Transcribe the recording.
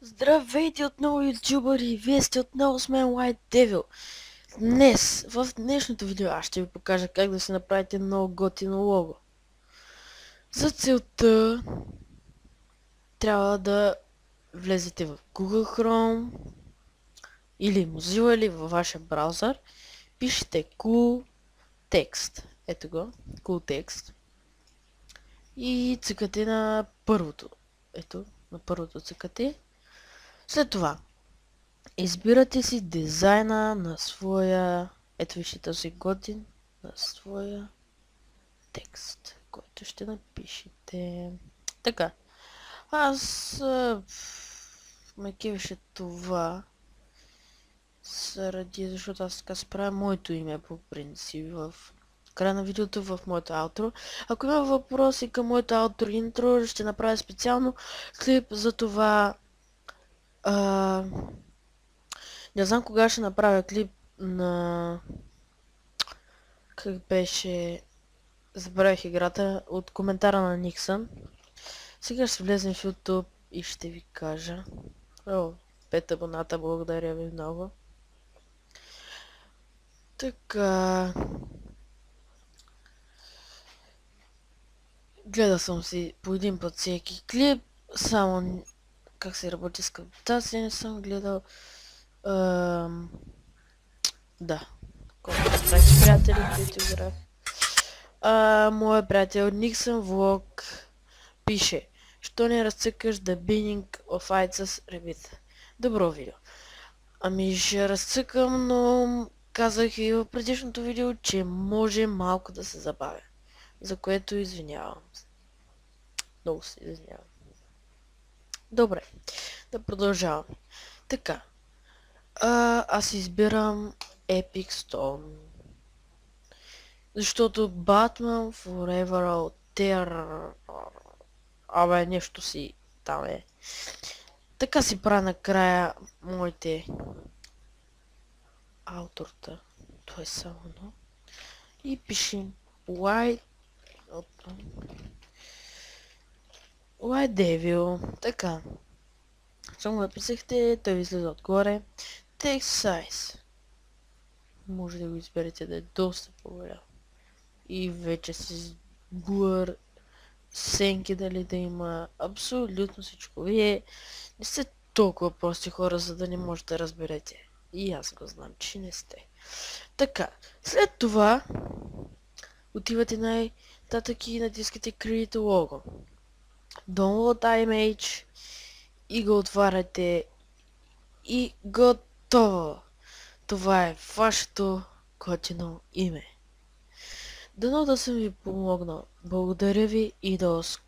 Здравейте отново, ютубъри! Вие сте отново с мен White Devil. Днес, в днешното видео, аз ще ви покажа как да си направите много готино лого. За целта трябва да влезете в Google Chrome или Mozilla или във вашия браузър. Пишете Cool Text. Ето го, Cool Text. И цъкате на първото. Ето, на първото цъкате. След това избирате си дизайна на своя, ето вижте този готин, на своя текст, който ще напишете. Така, аз ме кефеше това, защото аз така справя моето име по принцип в края на видеото, в моето аутро. Ако има въпроси към моето аутро интро, ще направя специално клип за това. Не знам кога ще направя клип на... Как беше... Забравих играта от коментара на Никсън. Сега ще влезем в YouTube и ще ви кажа. О, 5 абоната, благодаря ви много. Така... Гледал съм си по един път всеки клип, само как се работи с каптация не съм гледал. Да. Колко направих приятели, които играх. Моят приятел Никсън Влог пише: що не разцъкаш The Beginning of Ides Rabbit? Добро видео. Ами ще разцъкам, но казах и в предишното видео, че може малко да се забавя. За което извинявам. Много се извинявам. Добре, да продължавам. Така. Аз избирам Epic Stone. Защото Batman Forever Terror... Абе, нещо си там е. Така си правя накрая моите авторта. Това е само едно. И пишем White Devil. Така. Само написахте, той излезе отгоре. Text size. Може да го изберете да е доста по-голям. И вече с blur, сенки дали да има, абсолютно всичко. Вие не сте толкова прости хора, за да не можете да разберете. И аз го знам, че не сте. Така, след това отивате най-татък и натискате Create Logo. Download image и го отваряте и готово. Това е вашето готино име. Дано да съм ви помогнал. Благодаря ви и до скоро.